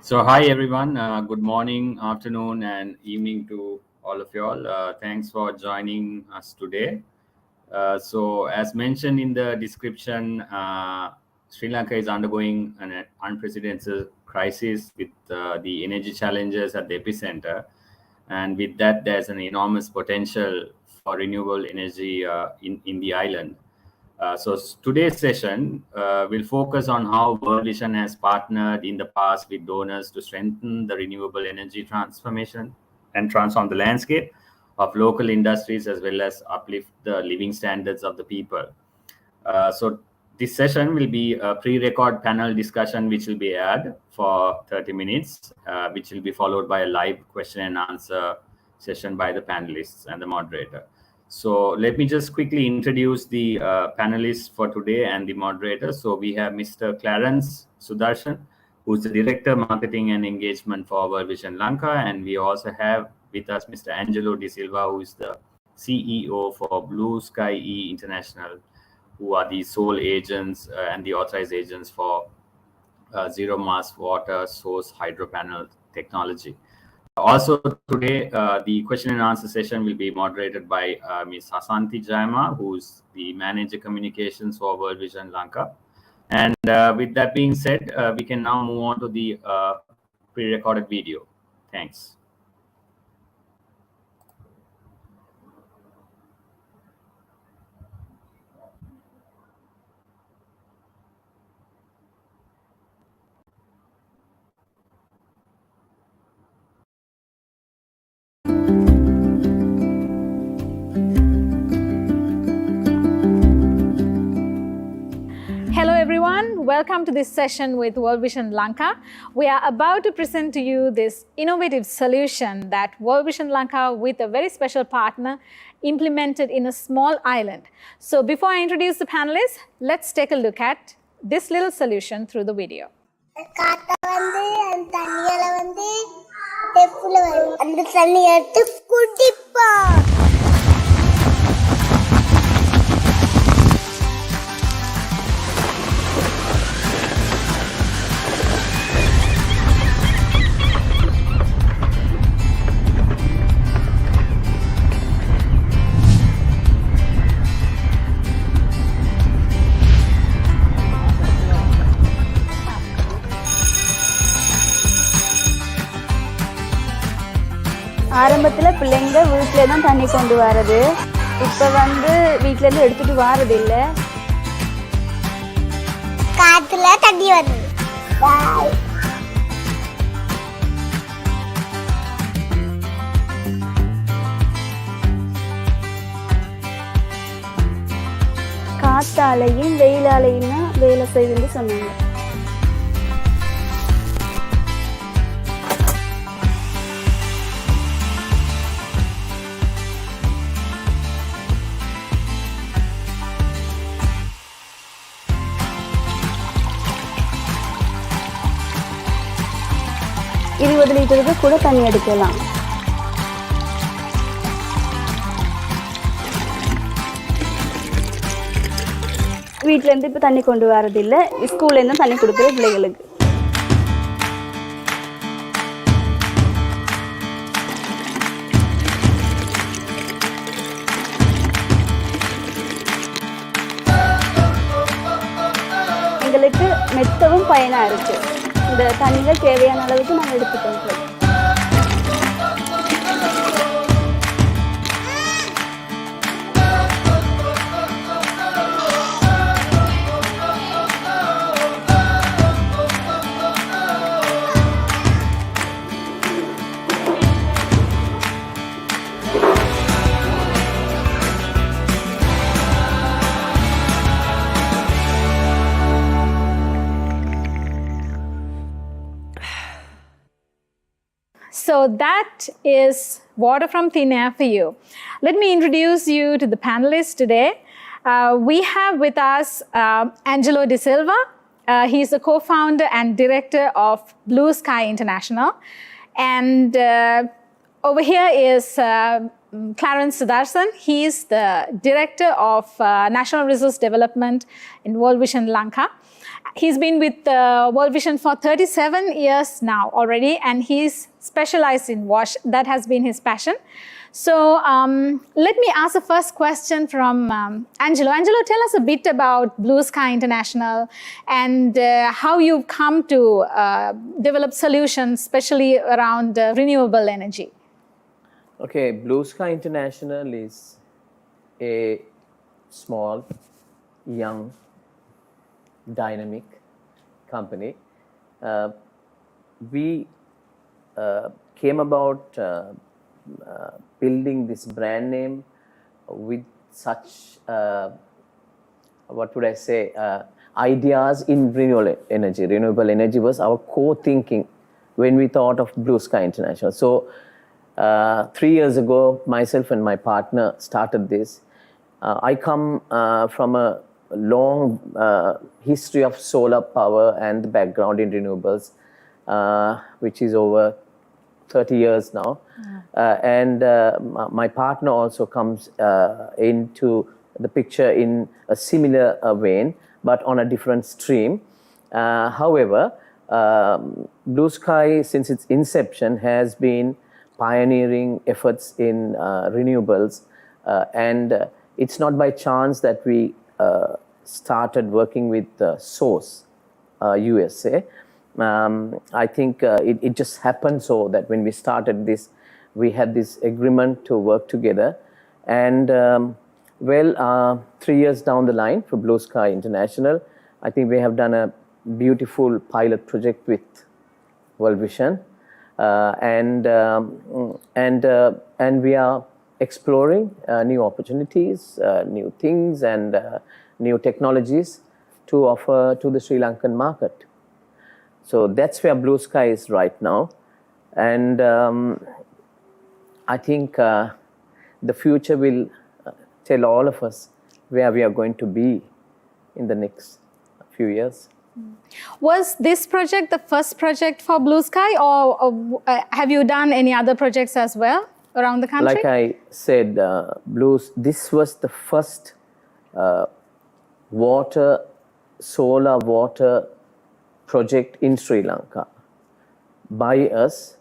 So hi everyone, good morning, afternoon and evening to all of you all. Thanks for joining us today. So as mentioned in the description, Sri Lanka is undergoing an unprecedented crisis with the energy challenges at the epicenter. And with that, there's an enormous potential for renewable energy in the island. Today's session will focus on how World Vision has partnered in the past with donors to strengthen the renewable energy transformation and transform the landscape of local industries as well as uplift the living standards of the people. So this session will be a pre-record panel discussion which will be aired for 30 minutes, which will be followed by a live question and answer session by the panelists and the moderator. So let me just quickly introduce the panelists for today and the moderator. So we have Mr. Clarence Sudarshan, who's the Director Marketing and Engagement for World Vision Lanka. And we also have with us Mr. Angelo De Silva, who is the CEO for Blue Sky E International, who are the sole agents and the authorized agents for zero mass water source hydro panel technology. Also today, the question and answer session will be moderated by Ms. Hasanti Jaima, who's the Manager Communications for World Vision Lanka. And with that being said, we can now move on to the pre-recorded video. Thanks. Hello everyone, welcome to this session with World Vision Lanka. We are about to present to you this innovative solution that World Vision Lanka with a very special partner implemented in a small island. So before I introduce the panelists, let's take a look at this little solution through the video. ஆரம்பத்துல பிள்ளைங்க வீட்ல தான் தண்ணி கொண்டு வரது. இப்ப வீட்ல இருந்து எடுத்துட்டு வரது இல்ல. காத்துல தண்ணி வருது. காத்தாலையும் வெயிலாலையும் தான் வேலை செய்யுன்னு சொன்னாங்க. லிட்டருக்கு கூட தண்ணி எடுக்கலாம். வீட்ல இருந்து இப்ப தண்ணி கொண்டு வரது இல்ல, ஸ்கூல்ல இருந்து தண்ணி கொடுக்குற பிள்ளைகளுக்கு. எங்களுக்கு மெத்தவும் பயனா இருக்கு. இந்த தண்ணிகள் தேவையான அளவுக்கு நாங்கள் எடுத்துக்கொள்கிறோம். So that is water from thin air for you. Let me introduce you to the panelists today. We have with us Angelo De Silva. He's the co-founder and director of Blue Sky International. And over here is Clarence Sudarshan. He's the director of National Resource Development in World Vision Lanka. He's been with World Vision for 37 years now already, and he's specialized in wash. That has been his passion. So let me ask the first question from Angelo. Angelo, tell us a bit about Blue Sky International and how you've come to develop solutions, especially around renewable energy. Okay, Blue Sky International is a small, young, dynamic company. We came about building this brand name with such, what would I say, ideas in renewable energy. Renewable energy was our core thinking when we thought of Blue Sky International. So 3 years ago, myself and my partner started this. I come from a long history of solar power and background in renewables, which is over 30 years now. And my partner also comes into the picture in a similar vein, but on a different stream. However, Blue Sky, since its inception, has been pioneering efforts in renewables, and it's not by chance that we started working with Source USA. I think it just happened so that when we started this, we had this agreement to work together. And 3 years down the line for Blue Sky International, I think we have done a beautiful pilot project with World Vision. And we are exploring new opportunities, new things, and new technologies to offer to the Sri Lankan market. So that's where Blue Sky is right now. And I think the future will tell all of us where we are going to be in the next few years. Was this project the first project for Blue Sky, or have you done any other projects as well around the country? Like I said, this was the first solar water project in Sri Lanka by us,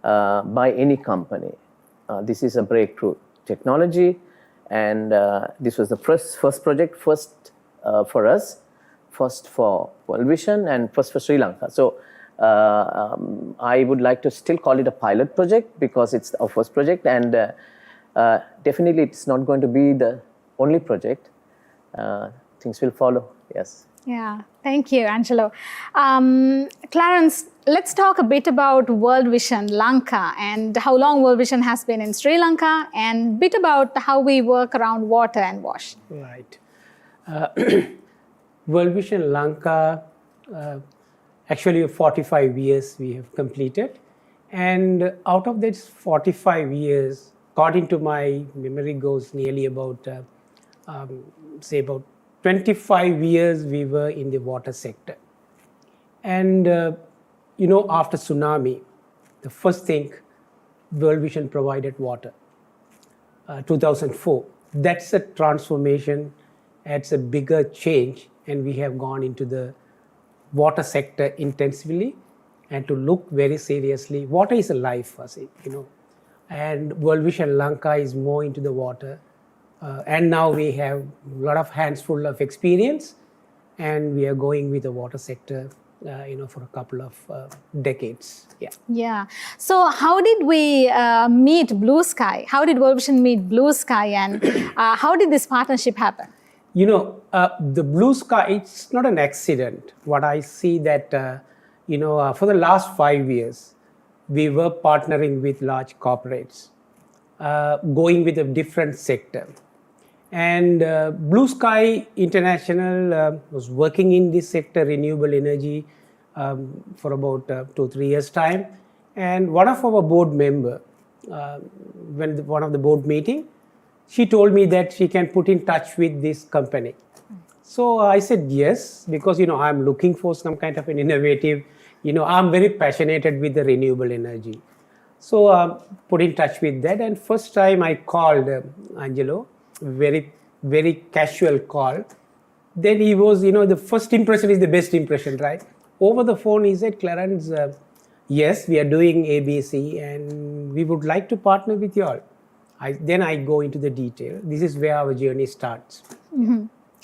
by any company. This is a breakthrough technology, and this was the first project, first for us, first for World Vision, and first for Sri Lanka. So I would like to still call it a pilot project because it's our first project, and definitely it's not going to be the only project. Things will follow, yes. Yeah, thank you, Angelo. Clarence, let's talk a bit about World Vision Lanka and how long World Vision has been in Sri Lanka, and a bit about how we work around water and wash. Right. World Vision Lanka, actually 45 years we have completed. And out of these 45 years, according to my memory goes nearly about, say about 25 years we were in the water sector. And, after tsunami, the first thing, World Vision provided water, 2004. That's a transformation, it's a bigger change, and we have gone into the water sector intensively and to look very seriously. Water is a life for us, and World Vision Lanka is more into the water. And now we have a lot of hands full of experience, and we are going with the water sector, for a couple of decades. Yeah. Yeah. So how did we meet Blue Sky? How did World Vision meet Blue Sky, and how did this partnership happen? The Blue Sky, it's not an accident. What I see that, for the last 5 years, we were partnering with large corporates, going with a different sector. And Blue Sky International was working in this sector, renewable energy, for about 2-3 years' time. And one of our board member, one of the board meeting, she told me that she can put in touch with this company. So I said yes, because I'm looking for some kind of an innovative, I'm very passionate with the renewable energy. So put in touch with that, and first time I called Angelo, very, very casual call, Then he was, the first impression is the best impression, right? Over the phone, he said, Clarence, yes, we are doing ABC and we would like to partner with you all. Then I go into the detail. This is where our journey starts.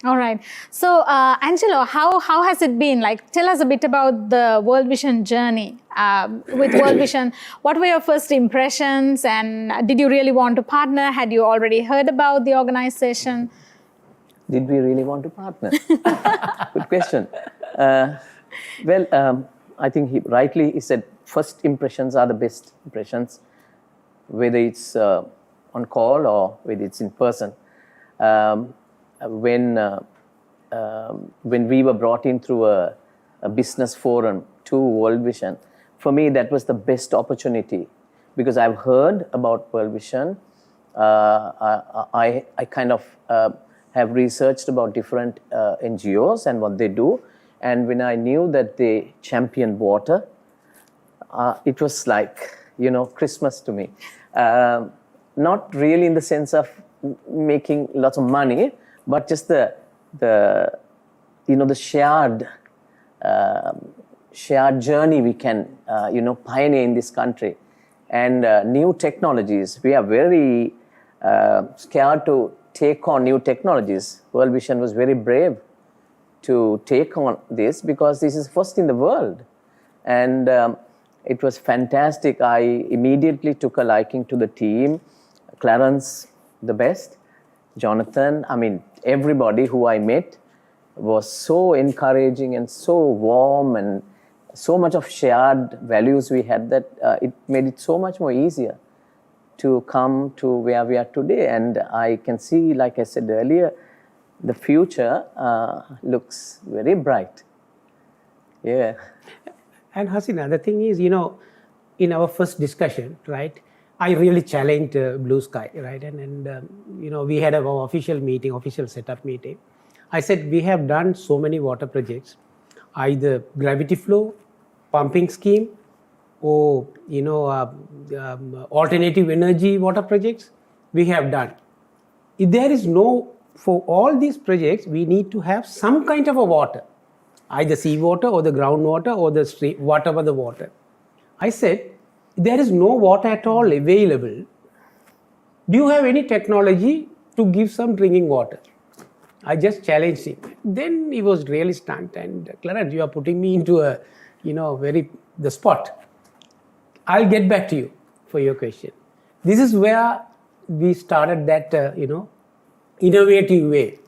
All right. So, Angelo, how has it been? Like, tell us a bit about the World Vision journey. With World Vision, what were your first impressions, and did you really want to partner? Had you already heard about the organization? Did we really want to partner? Good question. I think he said first impressions are the best impressions, whether it's on call or whether it's in person. When we were brought in through a business forum to World Vision, for me that was the best opportunity, because I've heard about World Vision. I kind of have researched about different NGOs and what they do, and when I knew that they champion water, it was like Christmas to me. Not really in the sense of making lots of money, but just the shared journey we can pioneer in this country, and new technologies. We are very scared to take on new technologies. World Vision was very brave to take on this, because this is first in the world, and it was fantastic. I immediately took a liking to the team. Clarence, the best. Jonathan, everybody who I met was so encouraging and so warm, and so much of shared values we had that it made it so much more easier to come to where we are today. And I can see, like I said earlier, the future looks very bright. Yeah. And Hasina, the thing is, in our first discussion, right, I really challenged Blue Sky, right? And we had our official setup meeting. I said, we have done so many water projects, either gravity flow, pumping scheme, or, alternative energy water projects, we have done. If there is for all these projects, we need to have some kind of a water, either seawater or the groundwater or the stream, whatever the water. I said, there is no water at all available. Do you have any technology to give some drinking water? I just challenged him. Then he was really stunned. And Clarence, you are putting me into the spot. I'll get back to you for your question. This is where we started that, innovative way.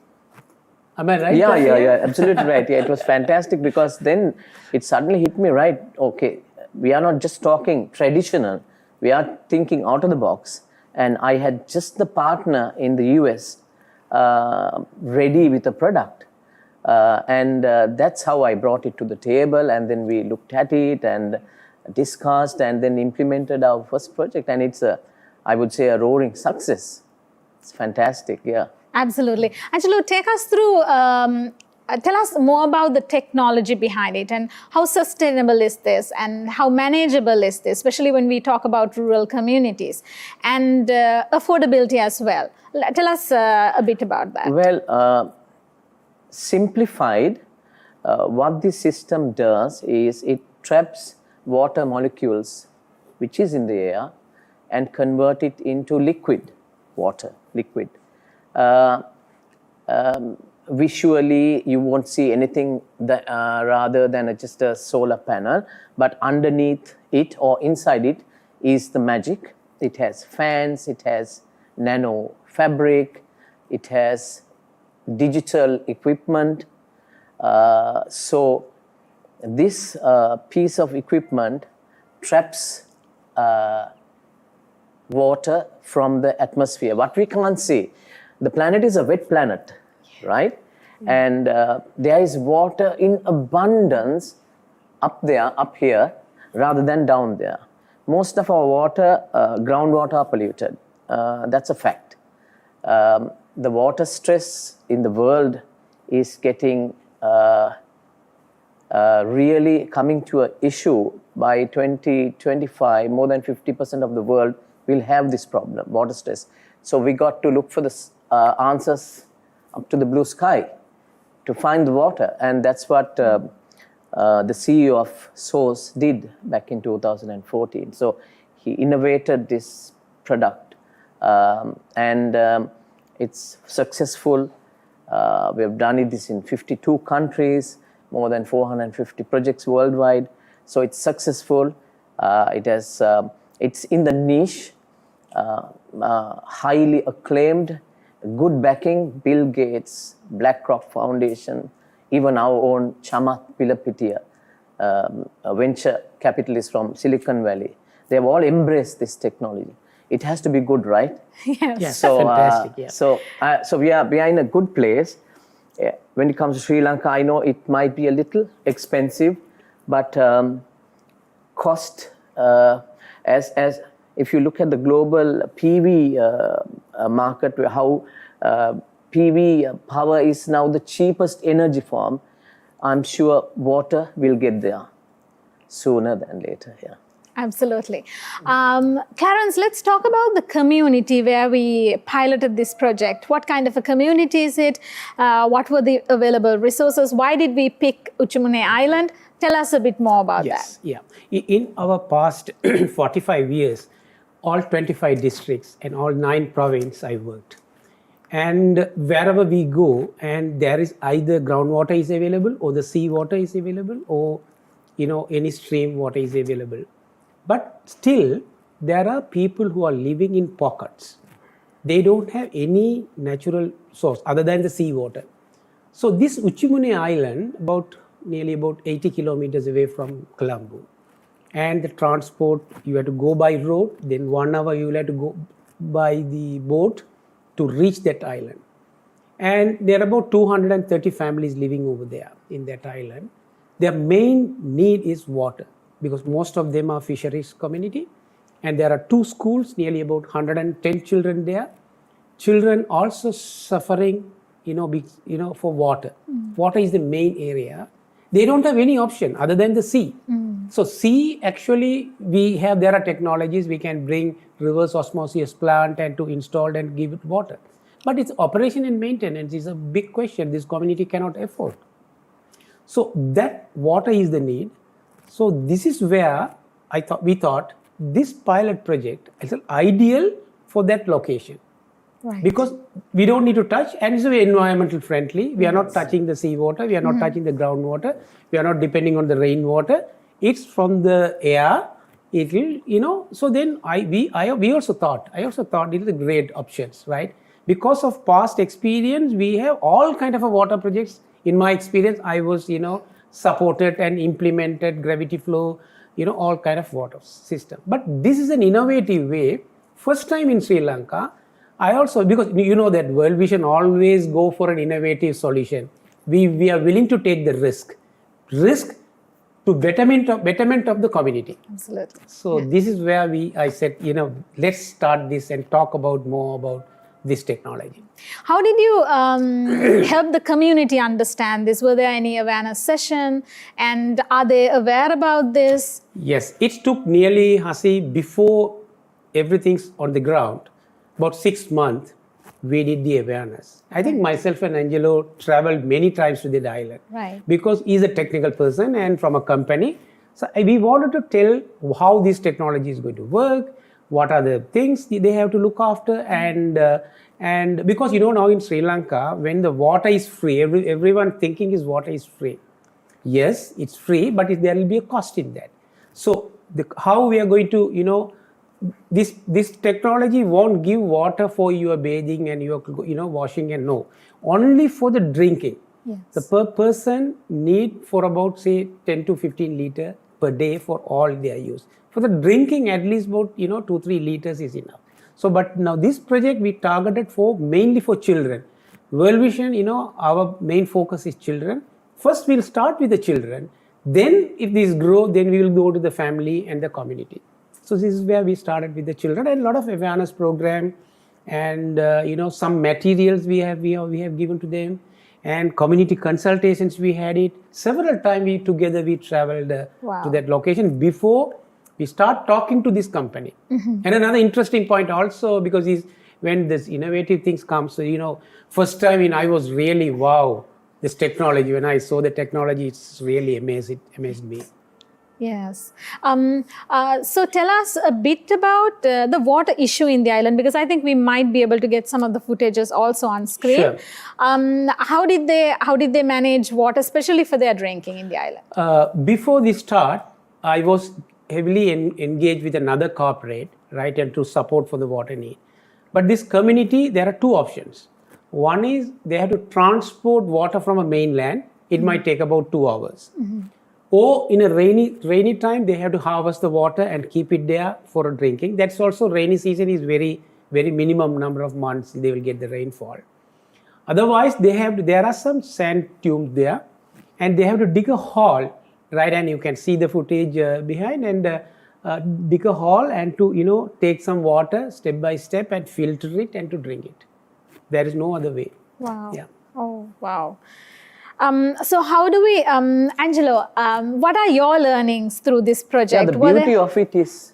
Am I right? Yeah, absolutely right. Yeah, it was fantastic, because then it suddenly hit me right. Okay, we are not just talking traditional, we are thinking out of the box. And I had just the partner in the US ready with a product. And that's how I brought it to the table, and then we looked at it and discussed and then implemented our first project. And it's I would say, a roaring success. It's fantastic, yeah. Absolutely. Angelo, take us through, tell us more about the technology behind it, and how sustainable is this, and how manageable is this, especially when we talk about rural communities, and affordability as well. Tell us a bit about that. Well, simplified, what this system does is it traps water molecules which is in the air and convert it into liquid water, liquid. Visually, you won't see anything that, rather than just a solar panel, but underneath it or inside it is the magic. It has fans, it has nano fabric, it has digital equipment. So this piece of equipment traps water from the atmosphere. What we can't see, the planet is a wet planet, right? And there is water in abundance up there, up here, rather than down there. Most of our water, groundwater, are polluted. That's a fact. The water stress in the world is getting really coming to an issue. By 2025, more than 50% of the world will have this problem, water stress. So we got to look for the answers up to the blue sky. to find the water. And that's what the CEO of Source did back in 2014. So he innovated this product, and it's successful. We have done this in 52 countries, more than 450 projects worldwide. So it's successful. It's in the niche, highly acclaimed, good backing. Bill Gates, BlackRock Foundation, even our own Chamath Pilapitiya, a venture capitalist from Silicon Valley, they have all embraced this technology. It has to be good, right? Yes. Yes, So, fantastic. Yeah. so we are in a good place. When it comes to Sri Lanka, I know it might be a little expensive, but cost, as if you look at the global PV market, how PV power is now the cheapest energy form, I'm sure water will get there sooner than later. Yeah. Absolutely. Clarence, let's talk about the community where we piloted this project. What kind of a community is it? What were the available resources? Why did we pick Uchimune Island? Tell us a bit more about Yes, yeah. In our past 45 years, all 25 districts and all 9 provinces I worked. And wherever we go, and there is either groundwater is available, or the sea water is available, or any stream water is available. But still, there are people who are living in pockets. They don't have any natural source other than the sea water. So this Uchimune Island, nearly about 80 kilometers away from Colombo, and the transport, you have to go by road, then 1 hour you will have to go by the boat to reach that island. And there are about 230 families living over there in that island. Their main need is water, because most of them are fisheries community, and there are 2 schools, nearly about 110 children there. Children also suffering, for water. Water is the main area. They don't have any option other than the sea. So sea, actually, there are technologies. We can bring reverse osmosis plant and to install and give it water. But its operation and maintenance is a big question this community cannot afford. So that water is the need. So this is where we thought this pilot project is ideal for that location. Right. Because we don't need to touch, and it's environmental friendly. We are not touching the seawater, we are not touching the groundwater, we are not depending on the rainwater. It's from the air. It will, so then I also thought it is a great options, right? Because of past experience, we have all kind of water projects. In my experience, I was, supported and implemented gravity flow, all kind of water system. But this is an innovative way. First time in Sri Lanka, because that World Vision always go for an innovative solution. We are willing to take the risk to betterment of the community. Absolutely. So this is where I said, let's start this and talk more about this technology. How did you help the community understand this? Were there any awareness session, and are they aware about this? Yes, it took nearly, Hasi, before everything's on the ground, about 6 months, we did the awareness. I think myself and Angelo traveled many times to the island. Right. Because he's a technical person and from a company. So we wanted to tell how this technology is going to work, what are the things they have to look after, and because now in Sri Lanka, when the water is free, everyone thinking is water is free. Yes, it's free, but there will be a cost in that. So how we are going to, this technology won't give water for your bathing and your washing, and no, only for the drinking. Yes. The per person need for about, say, 10 to 15 liter per day for all their use. For the drinking, at least about 2-3 liters is enough. So, but now this project we targeted mainly for children. World Vision, our main focus is children. First, we'll start with the children. Then, if these grow, then we will go to the family and the community. So this is where we started with the children, and a lot of awareness program, and some materials we have given to them, and community consultations we had it. Several times we traveled to that location before we start talking to this company. And another interesting point also, because when this innovative things come, so first time I was really wow. this technology. When I saw the technology, it's really amazed me. Yes. So tell us a bit about the water issue in the island, because I think we might be able to get some of the footages also on screen. Sure. How did they manage water, especially for their drinking in the island? Before the start, I was heavily engaged with another corporate, right, and to support for the water need. But this community, there are two options. One is they have to transport water from a mainland. It might take about 2 hours. Or in a rainy time, they have to harvest the water and keep it there for drinking. That's also rainy season is very minimum number of months they will get the rainfall. Otherwise, there are some sand dunes there, and they have to dig a hole, right? And you can see the footage behind, and dig a hole and to take some water step by step and filter it and to drink it. There is no other way. Wow. Yeah. Oh, wow. So how do we, Angelo, what are your learnings through this project? Yeah, the beauty of it is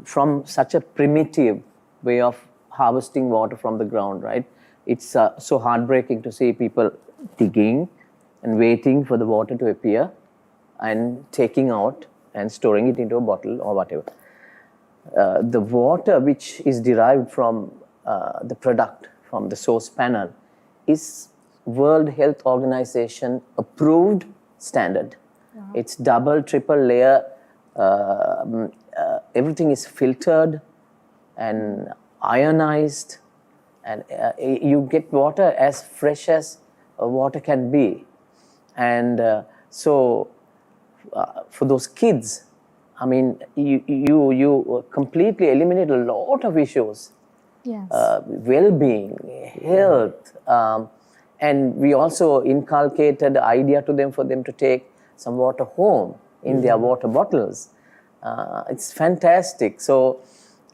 from such a primitive way of harvesting water from the ground, right? It's so heartbreaking to see people digging and waiting for the water to appear and taking out and storing it into a bottle or whatever. The water which is derived from the product, from the source panel, is World Health Organization approved standard. Wow. It's double, triple layer. Everything is filtered and ionized, and you get water as fresh as water can be. And so for those kids, I mean, you completely eliminate a lot of issues. Yes. Well-being, health, and we also inculcated the idea to them for them to take some water home in their water bottles. It's fantastic. So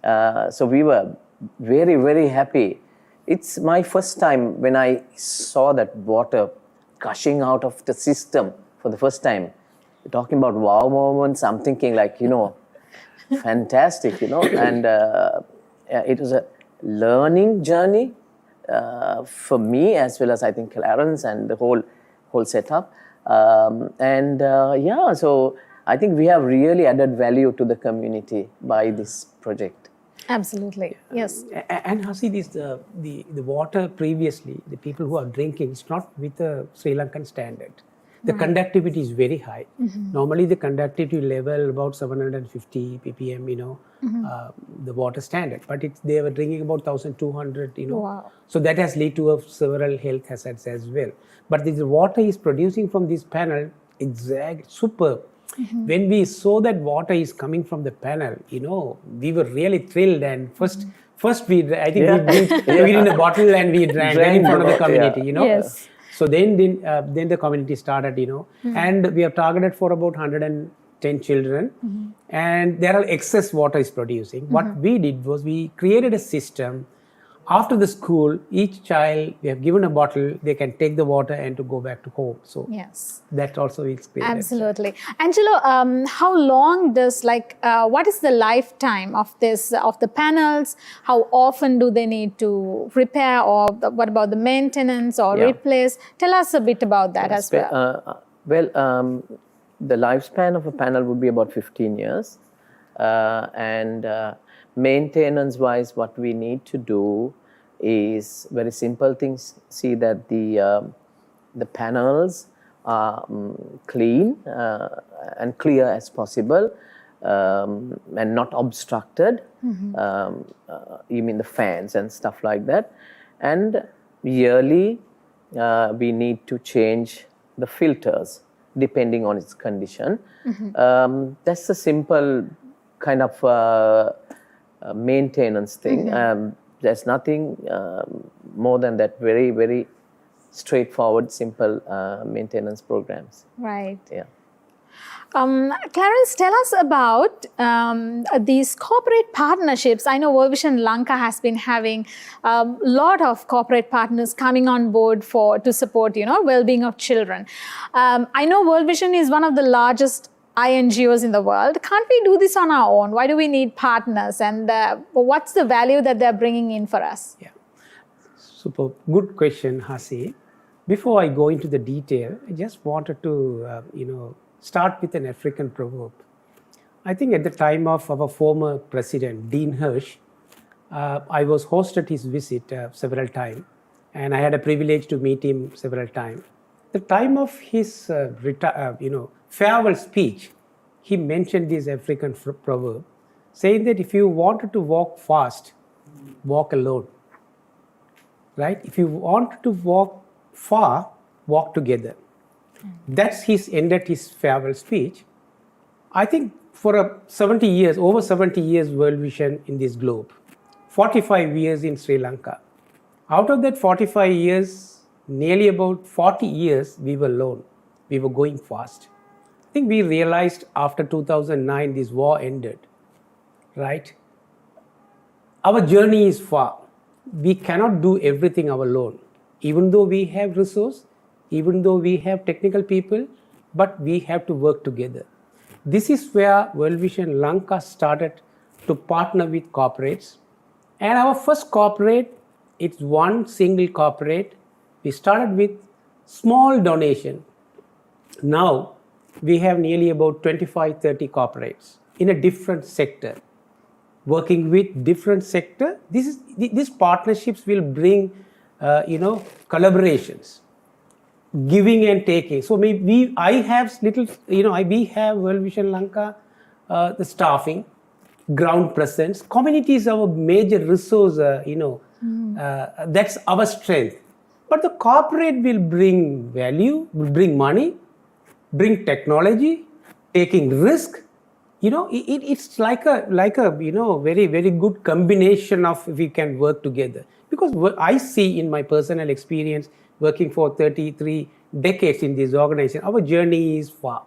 we were very happy. It's my first time when I saw that water gushing out of the system for the first time. You're talking about wow moments. I'm thinking like, fantastic, and it was a learning journey for me, as well as I think Clarence and the whole setup. So I think we have really added value to the community by this project. Absolutely, yes. And Hasi, the water previously, the people who are drinking, it's not with a Sri Lankan standard. The conductivity is very high. Normally the conductivity level about 750 ppm, the water standard. But they were drinking about 1,200, Wow. So that has led to several health hazards as well. But the water is producing from this panel, superb. When we saw that water is coming from the panel, we were really thrilled. And first we took it in a bottle and we drank in front of the community, Yes. So then the community started, and we have targeted for about 110 children, and there are excess water is producing. What we did was we created a system. After the school, each child, we have given a bottle, they can take the water and to go back to home. So yes, that also is created. Absolutely. Angelo, how long does what is the lifetime of the panels? How often do they need to repair, or what about the maintenance or replace? Tell us a bit about that as well. The lifespan of a panel would be about 15 years. Maintenance wise, what we need to do is very simple things. See that the panels are clean and clear as possible, and not obstructed. You mean the fans and stuff like that. And yearly we need to change the filters depending on its condition. That's a simple kind of maintenance thing. There's nothing more than that. Very straightforward, simple maintenance programs. Right. Yeah. Clarence, tell us about these corporate partnerships. I know World Vision Lanka has been having a lot of corporate partners coming on board to support, well-being of children. I know World Vision is one of the largest INGOs in the world. Can't we do this on our own? Why do we need partners? And what's the value that they're bringing in for us? Yeah, super good question, Hasi. Before I go into the detail, I just wanted to, start with an African proverb. I think at the time of our former president, Dean Hirsch, I was hosted his visit several times, and I had a privilege to meet him several times. The time of his farewell speech, he mentioned this African proverb, saying that if you wanted to walk fast, walk alone. Right? If you want to walk far, walk together. That's his ended his farewell speech. I think for over 70 years world vision in this globe, 45 years in Sri Lanka. Out of that 45 years, nearly about 40 years we were alone. We were going fast. I think we realized after 2009 this war ended, right? Our journey is far. We cannot do everything alone. Even though we have resource, even though we have technical people, but we have to work together. This is where World Vision Lanka started to partner with corporates. And our first corporate, it's one single corporate. We started with small donation. Now we have nearly about 25-30 corporates in a different sector. Working with different sector, these partnerships will bring, collaborations, giving and taking. So we have World Vision Lanka, the staffing, ground presence. Community is our major resource. That's our strength. But the corporate will bring value, will bring money, bring technology, taking risk. It's like a very, very good combination of if we can work together. Because what I see in my personal experience working for 33 decades in this organization, our journey is far.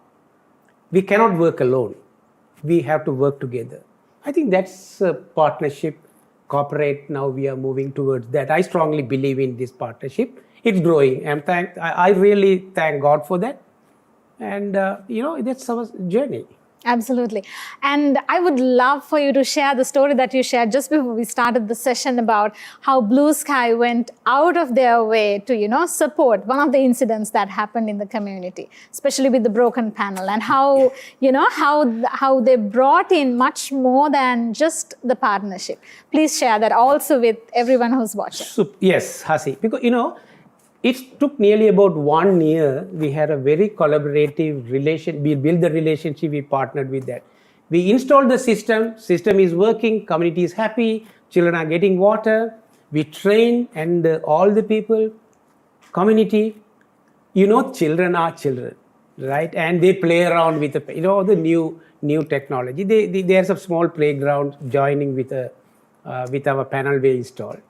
We cannot work alone. We have to work together. I think that's a partnership. Corporate, now we are moving towards that. I strongly believe in this partnership. It's growing. I really thank God for that. And, that's our journey. Absolutely. And I would love for you to share the story that you shared just before we started the session about how Blue Sky went out of their way to, support one of the incidents that happened in the community, especially with the broken panel, and how, how they brought in much more than just the partnership. Please share that also with everyone who's watching. Yes, Hasi, because, it took nearly about 1 year. We had a very collaborative relation. We built the relationship. We partnered with that. We installed the system. System is working. Community is happy. Children are getting water. We train and all the people, community. Children are children, right? And they play around with the new technology. There's a small playground joining with our panel we installed.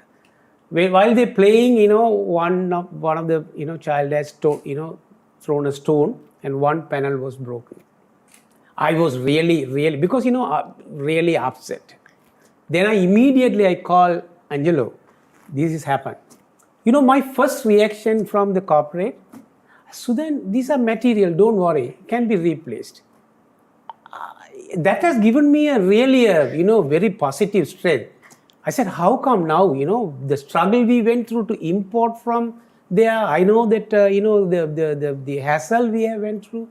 While they're playing, one of the child has thrown a stone and one panel was broken. I was really because really upset. Then I call Angelo. This has happened. My first reaction from the corporate, Sudan, these are material. Don't worry, can be replaced. That has given me a really very positive strength. I said, how come now, the struggle we went through to import from there, I know that, the hassle we have went through.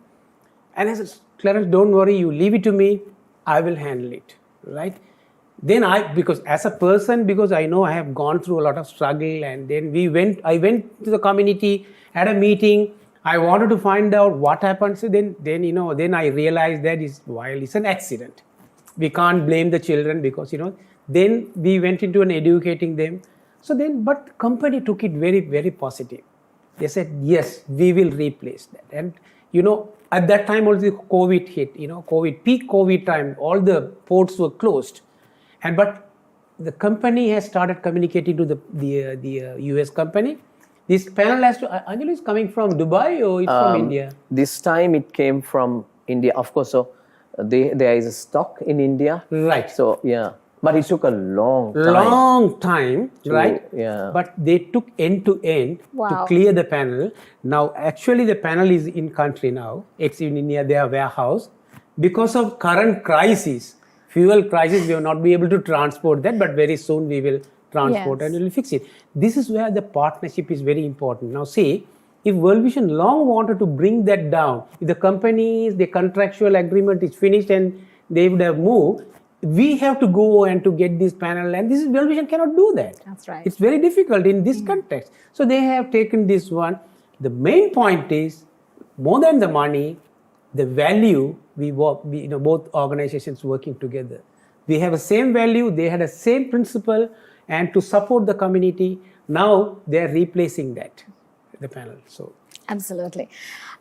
And I said, Clarence, don't worry, you leave it to me, I will handle it, right? Then because as a person, because I know I have gone through a lot of struggle, and then I went to the community, had a meeting, I wanted to find out what happened. So then I realized that it's an accident. We can't blame the children because, then we went into educating them. But company took it very, very positive. They said, yes, we will replace that. And, at that time also COVID hit, peak COVID time, all the ports were closed. But the company has started communicating to the US company. This panel Angelo is coming from Dubai or it's from India? This time it came from India, of course. So there is a stock in India. Right. So, yeah. But it took a long time. Right? Yeah. But they took end to end to clear the panel. Now, actually, the panel is in country now. It's in India, their warehouse. Because of current crisis, fuel crisis, we will not be able to transport that, but very soon we will transport and we will fix it. This is where the partnership is very important. Now, see, If World Vision long wanted to bring that down, if the companies, the contractual agreement is finished and they would have moved, we have to go and to get this panel, and this is World Vision cannot do that. That's right. It's very difficult in this context. So they have taken this one. The main point is, more than the money, the value, both organizations working together. We have the same value, they had the same principle, and to support the community, now they are replacing that, the panel. So Absolutely.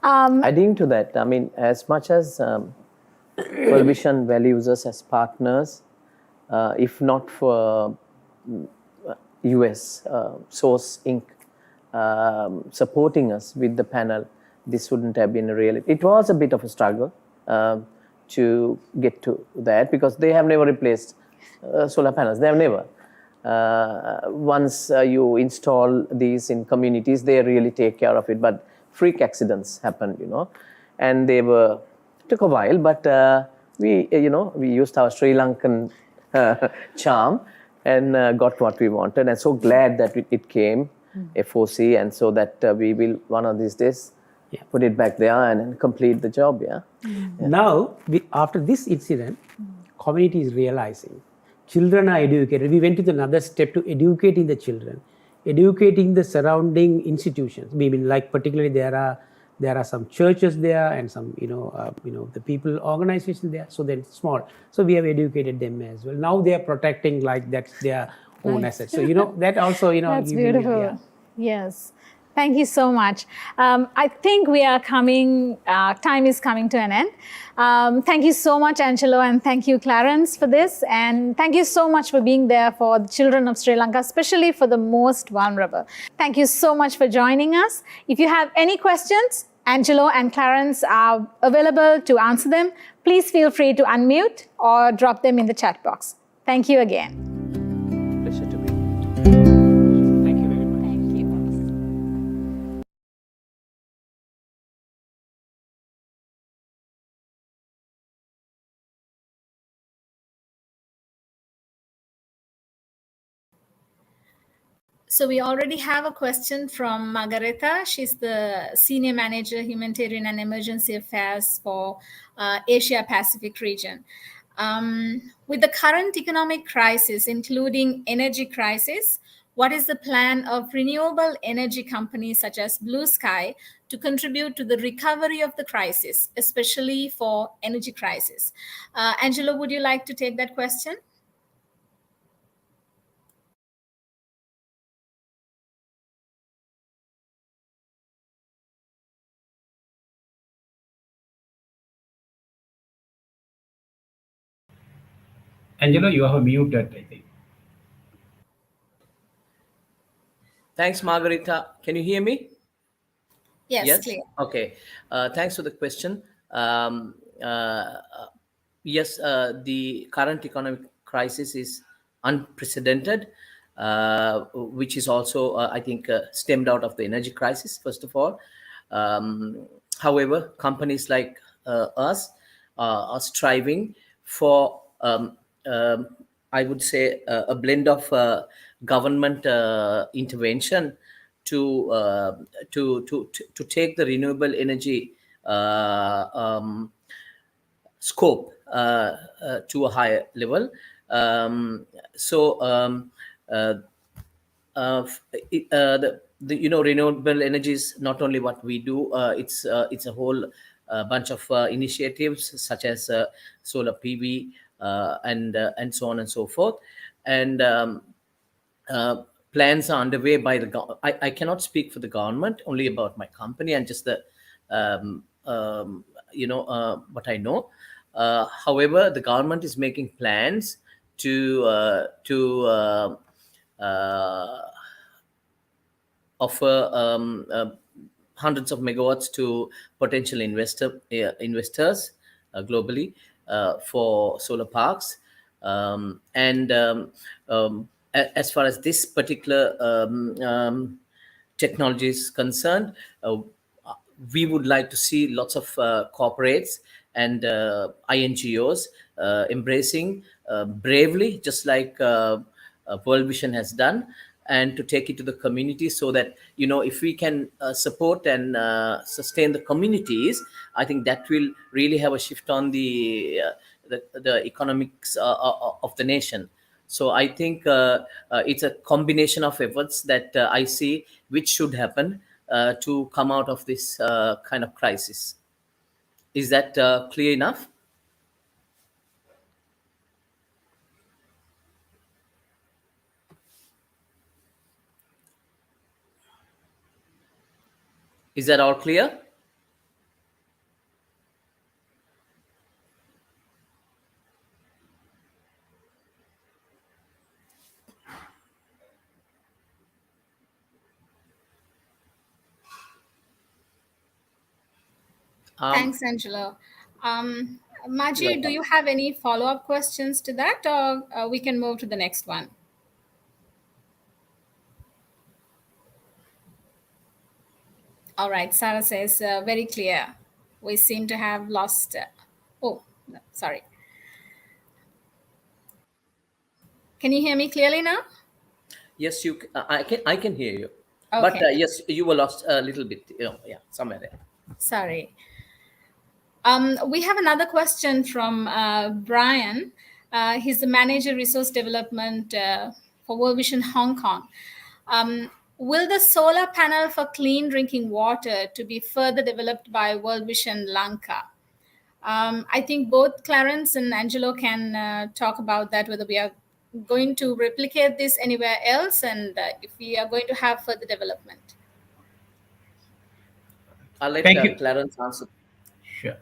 Adding to that, I mean, as much as World Vision values us as partners, if not for US Source Inc. Supporting us with the panel, this wouldn't have been a reality. It was a bit of a struggle to get to that, because they have never replaced solar panels. They have never. Once you install these in communities, they really take care of it. But freak accidents happened, and they took a while. But we used our Sri Lankan charm and got what we wanted. And so glad that it came, FOC, and so that we will one of these days put it back there and complete the job. Now, after this incident, community is realizing children are educated. We went to another step to educating the children, educating the surrounding institutions. I mean, like particularly there are some churches there and some the people organizations there. So they're small. So we have educated them as well. Now they are protecting like that's their own asset. So that also That's beautiful. Yes. Thank you so much. I think we are coming, time is coming to an end. Thank you so much, Angelo, and thank you, Clarence, for this. And thank you so much for being there for the children of Sri Lanka, especially for the most vulnerable. Thank you so much for joining us. If you have any questions, Angelo and Clarence are available to answer them. Please feel free to unmute or drop them in the chat box. Thank you again. Pleasure to be. Thank you very much. Thank you. So we already have a question from Margareta. She's the Senior Manager, Humanitarian and Emergency Affairs for Asia Pacific region. With the current economic crisis, including energy crisis, what is the plan of renewable energy companies such as Blue Sky to contribute to the recovery of the crisis, especially for energy crisis? Angelo, would you like to take that question? Angelo, you are muted, I think. Thanks, Margarita. Can you hear me? Yes, clear. Okay. Thanks for the question. Yes, the current economic crisis is unprecedented, which is also, I think, stemmed out of the energy crisis, first of all. However, companies like us are striving for, I would say, a blend of government intervention to take the renewable energy scope to a higher level. Renewable energy is not only what we do. It's a whole bunch of initiatives such as solar PV and so on and so forth. And plans are underway by the government. I cannot speak for the government, only about my company and just the what I know. However, the government is making plans to offer hundreds of megawatts to potential investors globally for solar parks. As far as this particular technology is concerned, we would like to see lots of corporates and INGOs embracing bravely, just like World Vision has done, and to take it to the community, so that if we can support and sustain the communities, I think that will really have a shift on the economics of the nation. So I think it's a combination of efforts that I see which should happen to come out of this kind of crisis. Is that clear enough? Is that all clear? Thanks, Angelo. You're Maji, do welcome. you have any follow-up questions to that, or we can move to the next one? All right, Sarah says, very clear. We seem to have lost. Oh, no, sorry. Can you hear me clearly now? Yes, I can hear you. But Okay. yes, you were lost a little bit, yeah, somewhere there. Sorry. We have another question from Brian. He's the manager resource development for World Vision Hong Kong. Will the solar panel for clean drinking water to be further developed by World Vision Lanka? I think both Clarence and Angelo can talk about that, whether we are going to replicate this anywhere else, and if we are going to have further development. I'll let Thank you. Clarence answer. Sure.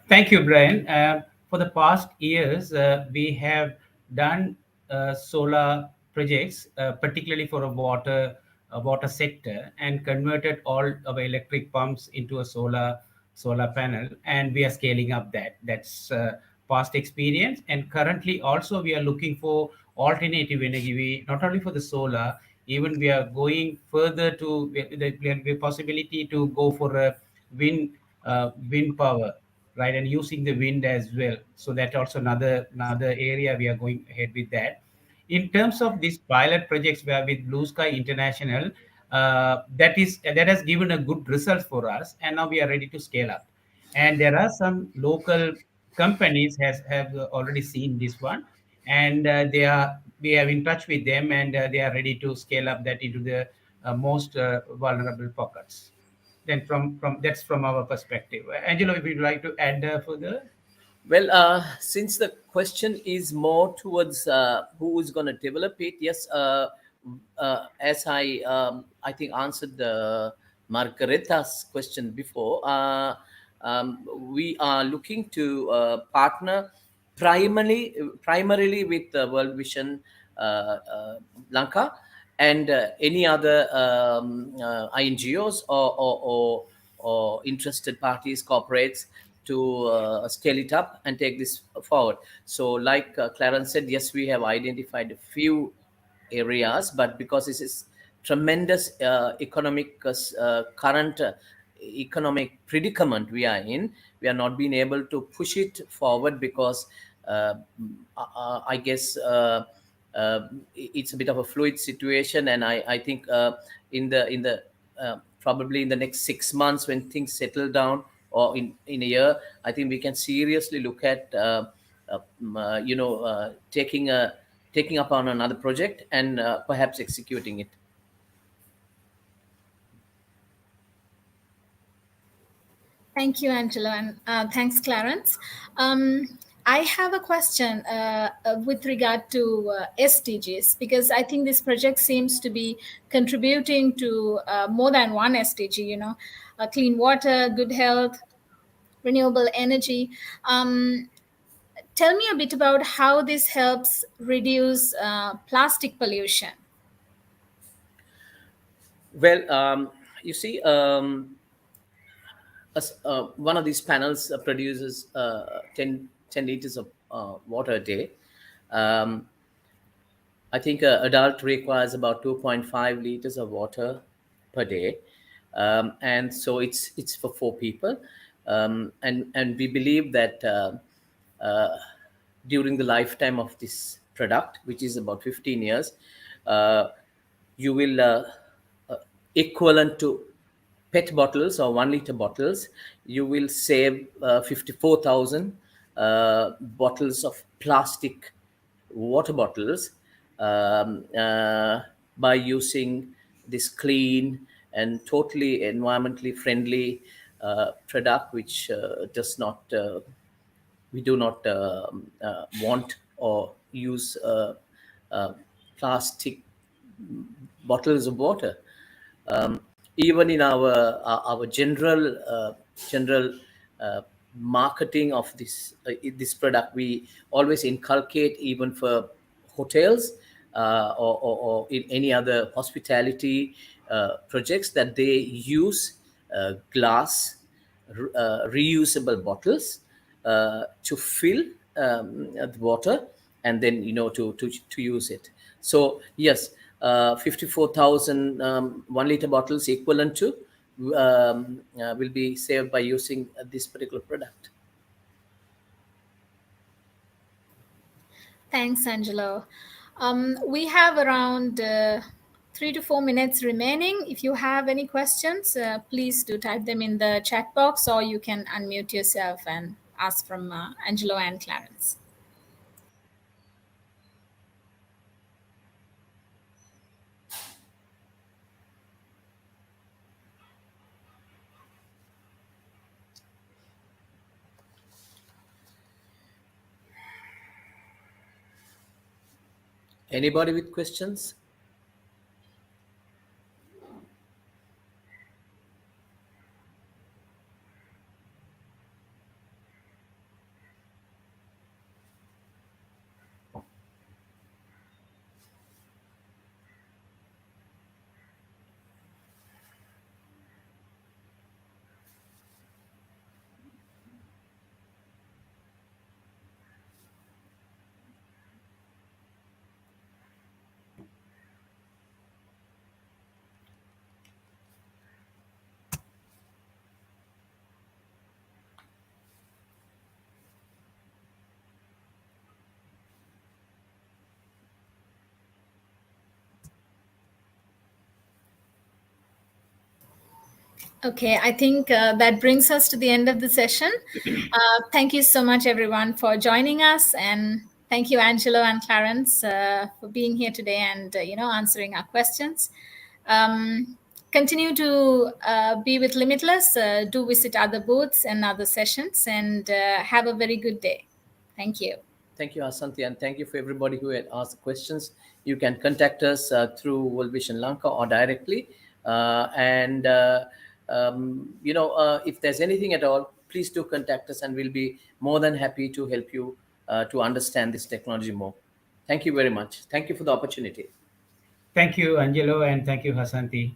Thank you, Brian. For the past years, we have done solar projects, particularly for a water sector, and converted all our electric pumps into a solar panel, and we are scaling up that. That's past experience, and currently also we are looking for alternative energy. We not only for the solar, even we are going further to the possibility to go for a wind power, right, and using the wind as well. So that also another area we are going ahead with that. In terms of these pilot projects where with Blue Sky International, that has given a good result for us, and now we are ready to scale up. And there are some local companies have already seen this one, and we are in touch with them, and they are ready to scale up that into the most vulnerable pockets. Then from that's from our perspective. Angelo, if you'd like to add further. Well, since the question is more towards who is going to develop it, yes, as I think answered Margareta's question before, we are looking to partner primarily with World Vision Lanka and any other INGOs or interested parties, corporates, to scale it up and take this forward. So like Clarence said, yes, we have identified a few areas, but because this is tremendous economic current economic predicament we are in, we are not being able to push it forward because I guess it's a bit of a fluid situation, and I think in the probably in the next 6 months, when things settle down, or in a year, I think we can seriously look at taking up on another project and perhaps executing it. Thank you, Angelo, and thanks, Clarence. I have a question with regard to SDGs, because I think this project seems to be contributing to more than one SDG, clean water, good health, renewable energy. Tell me a bit about how this helps reduce plastic pollution. Well, you see, one of these panels produces 10 liters of water a day. I think an adult requires about 2.5 liters of water per day, and so it's for 4 people, and we believe that during the lifetime of this product, which is about 15 years, you will equivalent to PET bottles or 1 liter bottles, you will save 54,000 bottles of plastic water bottles by using this clean and totally environmentally friendly product, which does not we do not want or use plastic bottles of water. Even in our general marketing of this product, we always inculcate, even for hotels or in any other hospitality projects, that they use glass reusable bottles to fill the water, and then to use it. So yes, 54,000 1 liter bottles equivalent to will be saved by using this particular product. Thanks, Angelo. We have around 3 to 4 minutes remaining. If you have any questions, please do type them in the chat box, or you can unmute yourself and ask from Angelo and Clarence. Anybody with questions? Okay, I think that brings us to the end of the session. Thank you so much, everyone, for joining us, and thank you, Angelo and Clarence, for being here today and answering our questions. Continue to be with Limitless. Do visit other booths and other sessions, and have a very good day. Thank you. Thank you, Asanti, and thank you for everybody who had asked questions. You can contact us through World Vision Lanka or directly. If there's anything at all, please do contact us, and we'll be more than happy to help you to understand this technology more. Thank you very much. Thank you for the opportunity. Thank you, Angelo, and thank you, Hasanti.